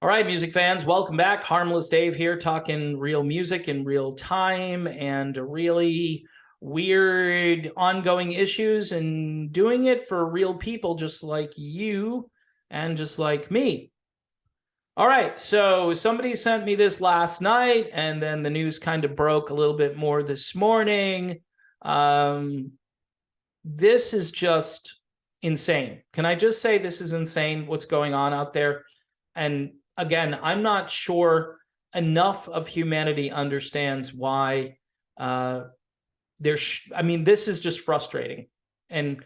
All right, music fans, welcome back. Harmless Dave here, talking real music in real time and really weird ongoing issues, and doing it for real people just like you and just like me. All right, so somebody sent me this last night, and then the news kind of broke a little bit more this morning. This is just insane. Can I just say this is insane, what's going on out there? And again, I'm not sure enough of humanity understands why this is just frustrating. And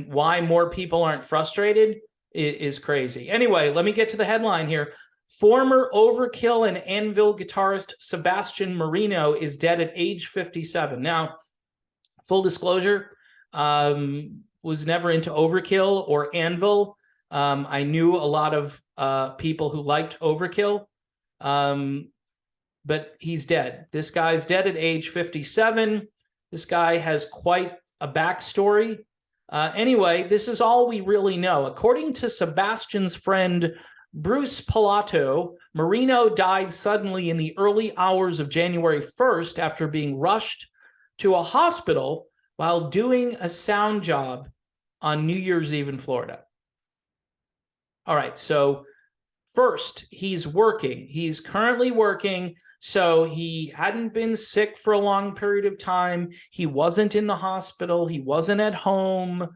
why more people aren't frustrated is crazy. Anyway, let me get to the headline here. Former Overkill and Anvil guitarist Sebastian Marino is dead at age 57. Now, full disclosure, was never into Overkill or Anvil. I knew a lot of people who liked Overkill, but he's dead. This guy's dead at age 57. This guy has quite a backstory. Anyway, this is all we really know. According to Sebastian's friend Bruce Pilato, Marino died suddenly in the early hours of January 1st after being rushed to a hospital while doing a sound job on New Year's Eve in Florida. All right, so first, he's working. He's currently working, so he hadn't been sick for a long period of time. He wasn't in the hospital. He wasn't at home,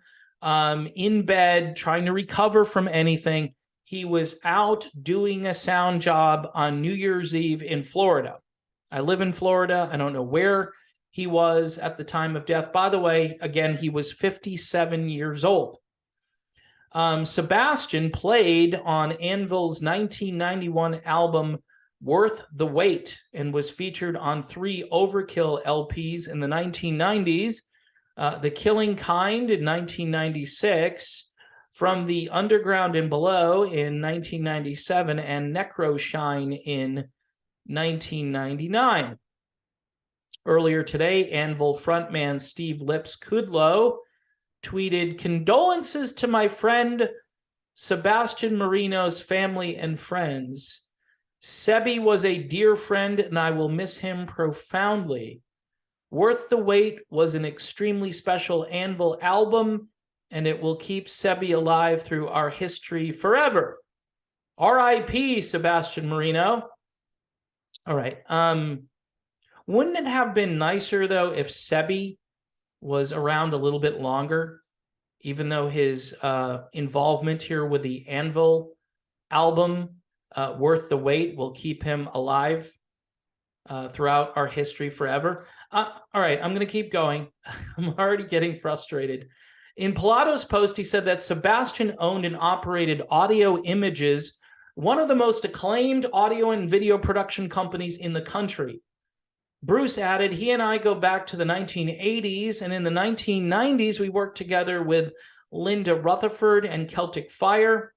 in bed, trying to recover from anything. He was out doing a sound job on New Year's Eve in Florida. I live in Florida. I don't know where he was at the time of death. By the way, again, he was 57 years old. Sebastian played on Anvil's 1991 album Worth the Wait and was featured on 3 Overkill LPs in the 1990s, The Killing Kind in 1996, From the Underground and Below in 1997, and Necroshine in 1999. Earlier today, Anvil frontman Steve Lips Kudlow tweeted, "Condolences to my friend Sebastian Marino's family and friends. Sebi was a dear friend and I will miss him profoundly. Worth the Wait was an extremely special Anvil album and it will keep Sebi alive through our history forever. R.I.P. Sebastian Marino." All right. Wouldn't it have been nicer, though, if Sebi was around a little bit longer, even though his involvement here with the Anvil album, Worth the Wait, will keep him alive throughout our history forever? All right, I'm going to keep going. I'm already getting frustrated. In Pilato's post, he said that Sebastian owned and operated Audio Images, one of the most acclaimed audio and video production companies in the country. Bruce added, he and I go back to the 1980s, and in the 1990s, we worked together with Linda Rutherford and Celtic Fire,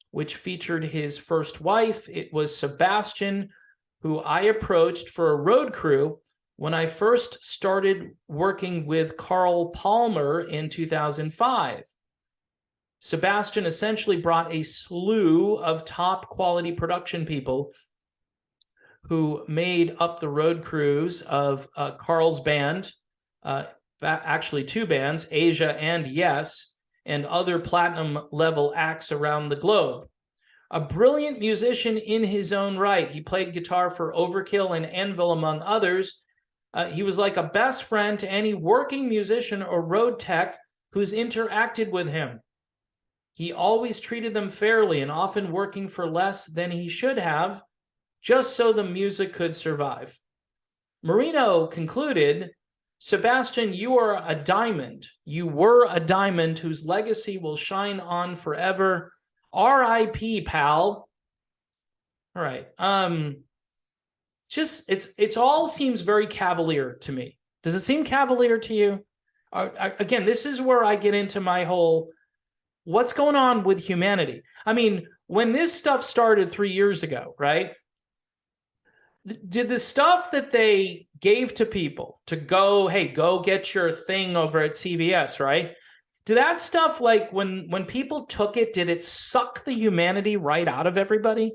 which featured his first wife. It was Sebastian who I approached for a road crew when I first started working with Carl Palmer in 2005. Sebastian essentially brought a slew of top quality production people who made up the road crews of Carl's band, actually 2 bands, Asia and Yes, and other platinum-level acts around the globe. A brilliant musician in his own right. He played guitar for Overkill and Anvil, among others. He was like a best friend to any working musician or road tech who's interacted with him. He always treated them fairly and often working for less than he should have, just so the music could survive. Marino concluded, "Sebastian, you are a diamond. You were a diamond whose legacy will shine on forever. R.I.P., pal." All right. It's all seems very cavalier to me. Does it seem cavalier to you? Again, this is where I get into my whole, what's going on with humanity? I mean, when this stuff started 3 years ago, right? Did the stuff that they gave to people to go, hey, go get your thing over at CVS, right? Did that stuff, like when people took it, did it suck the humanity right out of everybody?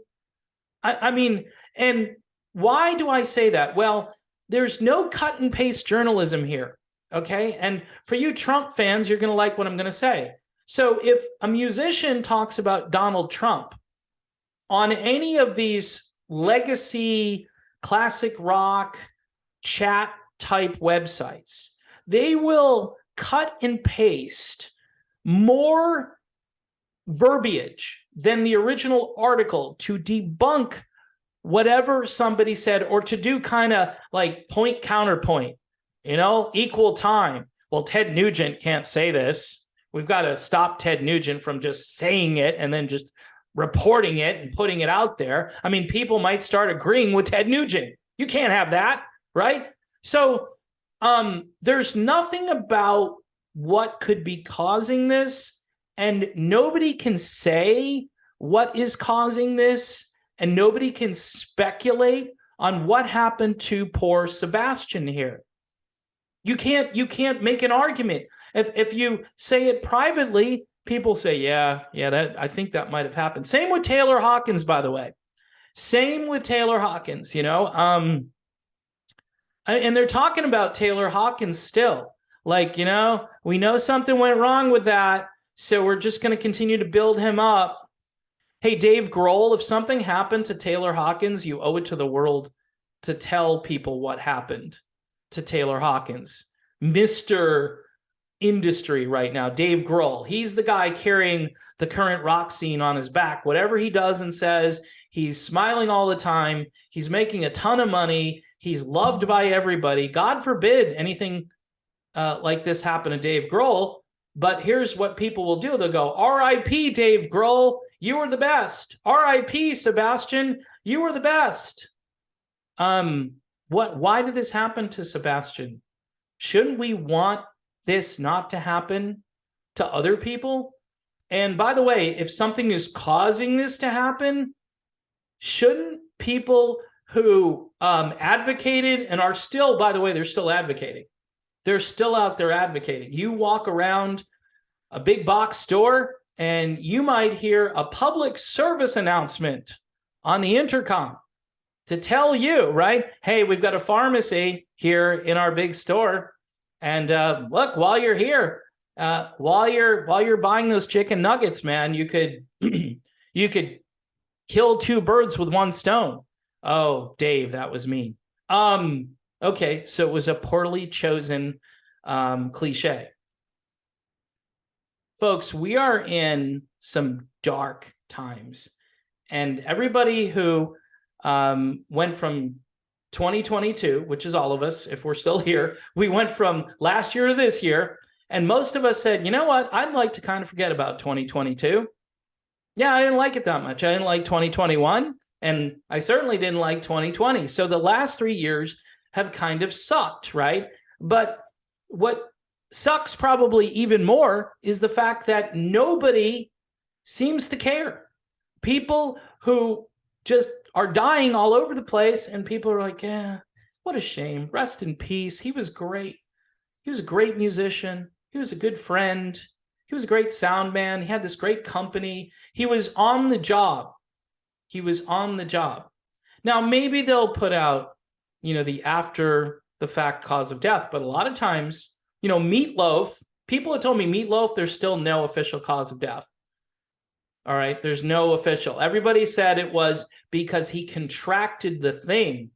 I mean, and why do I say that? Well, there's no cut and paste journalism here, okay? And for you Trump fans, you're going to like what I'm going to say. So if a musician talks about Donald Trump on any of these legacy classic rock chat type websites, they will cut and paste more verbiage than the original article to debunk whatever somebody said, or to do kind of like point counterpoint, equal time. Well, Ted Nugent can't say this. We've got to stop Ted Nugent from just saying it and then just reporting it and putting it out there. I mean, people might start agreeing with Ted Nugent. You can't have that, right? So there's nothing about what could be causing this, and nobody can say what is causing this, and nobody can speculate on what happened to poor Sebastian here. You can't make an argument. If you say it privately, people say, yeah, I think that might have happened. Same with Taylor Hawkins, by the way. Same with Taylor Hawkins, and they're talking about Taylor Hawkins still. Like, we know something went wrong with that, so we're just going to continue to build him up. Hey, Dave Grohl, if something happened to Taylor Hawkins, you owe it to the world to tell people what happened to Taylor Hawkins. Mr. Industry right now, Dave Grohl. He's the guy carrying the current rock scene on his back. Whatever he does and says, he's smiling all the time. He's making a ton of money. He's loved by everybody. God forbid anything like this happen to Dave Grohl. But here's what people will do. They'll go, R.I.P. Dave Grohl. You were the best. R.I.P. Sebastian. You were the best. Why did this happen to Sebastian? Shouldn't we want this not to happen to other people? And by the way, if something is causing this to happen, shouldn't people who advocated and are still, by the way, they're still advocating. They're still out there advocating. You walk around a big box store and you might hear a public service announcement on the intercom to tell you, right? Hey, we've got a pharmacy here in our big store. And look, while you're here, while you're buying those chicken nuggets, man, you could you could kill two birds with one stone. Oh, Dave, that was mean. Okay, so it was a poorly chosen cliche. Folks, we are in some dark times, and everybody who went from 2022, which is all of us, if we're still here, we went from last year to this year, and most of us said, you know what, I'd like to kind of forget about 2022. Yeah, I didn't like it that much. I didn't like 2021, and I certainly didn't like 2020. So the last 3 years have kind of sucked, right? But what sucks probably even more is the fact that nobody seems to care. People who just are dying all over the place, and people are like, yeah, what a shame. Rest in peace. He was great. He was a great musician. He was a good friend. He was a great sound man. He had this great company. He was on the job. He was on the job. Now, maybe they'll put out, the after the fact cause of death, but a lot of times, Meatloaf, people have told me Meatloaf, there's still no official cause of death. All right, there's no official. Everybody said it was because he contracted the thing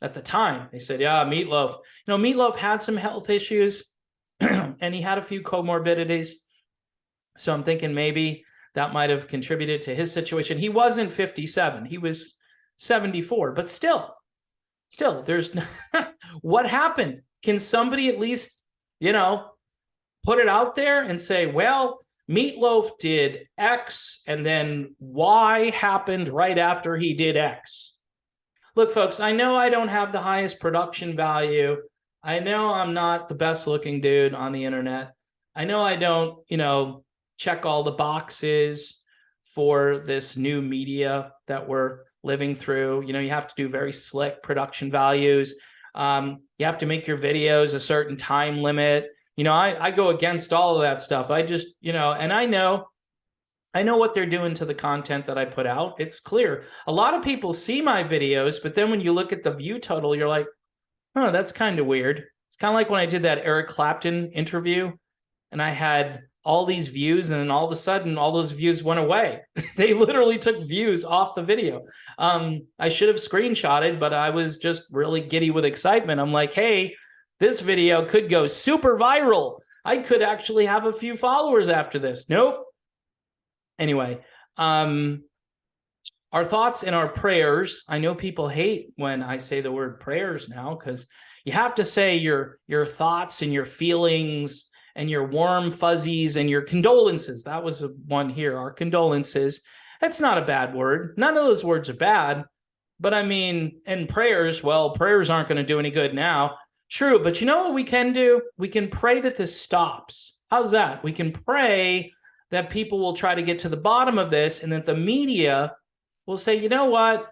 at the time. They said, yeah, Meatloaf. Meatloaf had some health issues and he had a few comorbidities. So I'm thinking maybe that might have contributed to his situation. He wasn't 57. He was 74. But still, there's what happened? Can somebody at least, put it out there and say, well, Meatloaf did X and then Y happened right after he did X. Look, folks, I know I don't have the highest production value. I know I'm not the best looking dude on the internet. I know I don't, check all the boxes for this new media that we're living through. You have to do very slick production values. You have to make your videos a certain time limit. I go against all of that stuff. I just, and I know I know what they're doing to the content that I put out. It's clear. A lot of people see my videos, but then when you look at the view total, you're like, oh, that's kind of weird. It's kind of like when I did that Eric Clapton interview and I had all these views, and then all of a sudden, all those views went away. They literally took views off the video. I should have screenshotted, but I was just really giddy with excitement. I'm like, hey, this video could go super viral. I could actually have a few followers after this. Nope. Anyway, our thoughts and our prayers. I know people hate when I say the word prayers now, because you have to say your thoughts and your feelings and your warm fuzzies and your condolences. That was one here, our condolences. That's not a bad word. None of those words are bad. But I mean, and prayers, well, prayers aren't going to do any good now. True, but you know what we can do? We can pray that this stops. How's that? We can pray that people will try to get to the bottom of this, and that the media will say, you know what?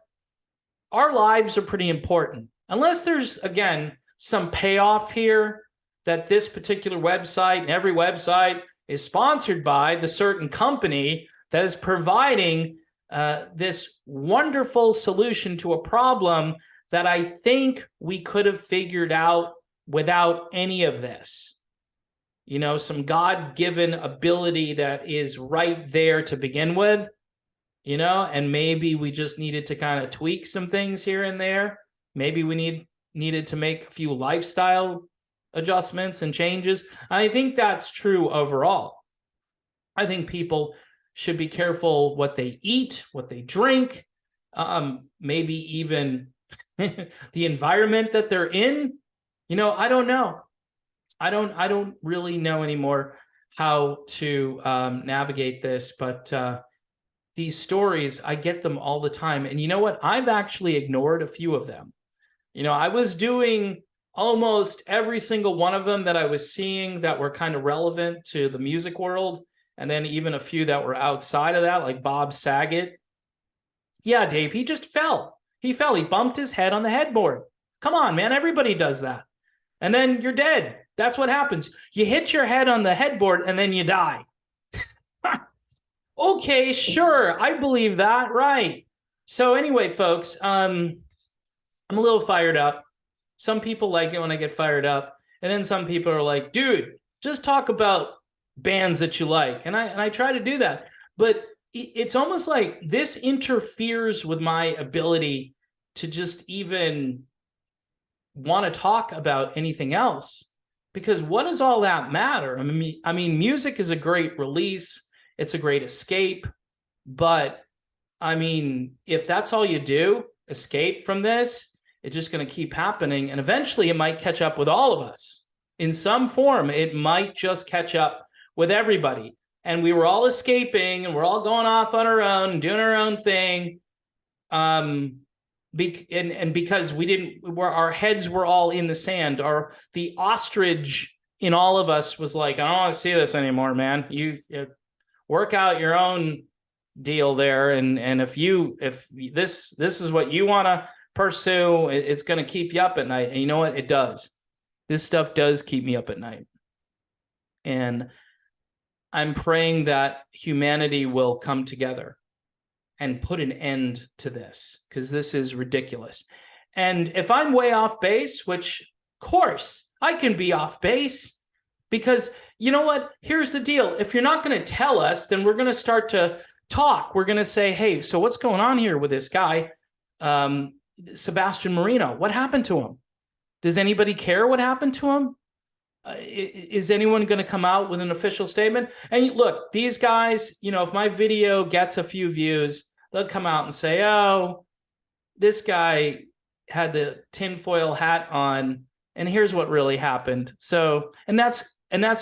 Our lives are pretty important. Unless there's, again, some payoff here that this particular website and every website is sponsored by the certain company that is providing this wonderful solution to a problem that I think we could have figured out without any of this. You know, some God-given ability that is right there to begin with, you know, and maybe we just needed to kind of tweak some things here and there. Maybe we needed to make a few lifestyle adjustments and changes. I think that's true overall. I think people should be careful what they eat, what they drink, maybe even the environment that they're in. You know, I don't know. I don't really know anymore how to navigate this, but these stories, I get them all the time. And you know what? I've actually ignored a few of them. You know, I was doing almost every single one of them that I was seeing that were kind of relevant to the music world. And then even a few that were outside of that, like Bob Saget. Yeah, Dave, he just fell. He fell. He bumped his head on the headboard. Come on, man. Everybody does that. And then you're dead. That's what happens. You hit your head on the headboard and then you die. Okay, sure. I believe that. Right. So anyway, folks, I'm a little fired up. Some people like it when I get fired up. And then some people are like, dude, just talk about bands that you like. And I try to do that. But it's almost like this interferes with my ability to just even want to talk about anything else. Because what does all that matter? I mean, music is a great release. It's a great escape. But I mean, if that's all you do, escape from this, it's just going to keep happening. And eventually it might catch up with all of us in some form. It might just catch up with everybody. And we were all escaping and we're all going off on our own and doing our own thing. And because our heads were all in the sand, or the ostrich in all of us was like, I don't want to see this anymore, man. You work out your own deal there. And if this is what you want to pursue, it's going to keep you up at night. And you know what? It does. This stuff does keep me up at night. And I'm praying that humanity will come together and put an end to this, because this is ridiculous. And if I'm way off base, which, of course, I can be off base, because you know what? Here's the deal. If you're not going to tell us, then we're going to start to talk. We're going to say, hey, so what's going on here with this guy, Sebastian Marino? What happened to him? Does anybody care what happened to him? Is anyone going to come out with an official statement? And look, these guys, you know, if my video gets a few views, they'll come out and say, oh, this guy had the tinfoil hat on, and here's what really happened. So, and that's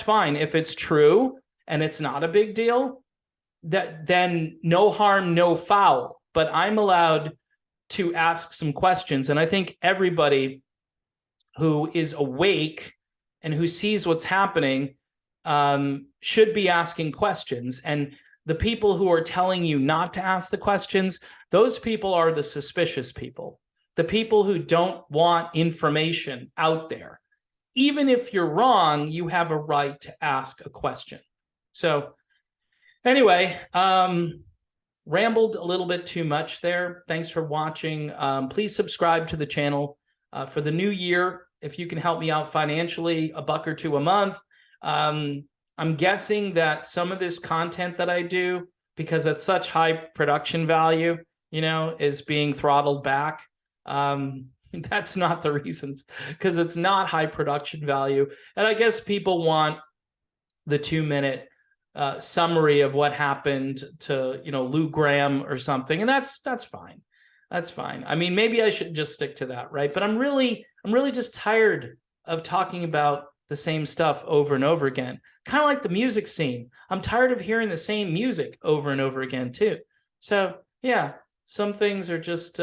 fine. If it's true and it's not a big deal, then no harm, no foul. But I'm allowed to ask some questions. And I think everybody who is awake and who sees what's happening should be asking questions. And the people who are telling you not to ask the questions, those people are the suspicious people, the people who don't want information out there. Even if you're wrong, you have a right to ask a question. So Anyway, rambled a little bit too much there. Thanks for watching. Please subscribe to the channel for the new year. If you can help me out financially, $1 or $2 a month. I'm guessing that some of this content that I do, because it's such high production value, you know, is being throttled back. That's not the reasons, because it's not high production value. And I guess people want the 2-minute summary of what happened to, you know, Lou Graham or something. And that's fine. That's fine. I mean, maybe I should just stick to that, right? But I'm really just tired of talking about the same stuff over and over again. Kind of like the music scene. I'm tired of hearing the same music over and over again too. So yeah, some things are just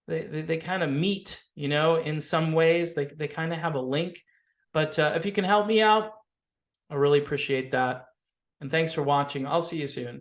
they kind of meet, you know, in some ways. They kind of have a link. But if you can help me out, I really appreciate that. And thanks for watching. I'll see you soon.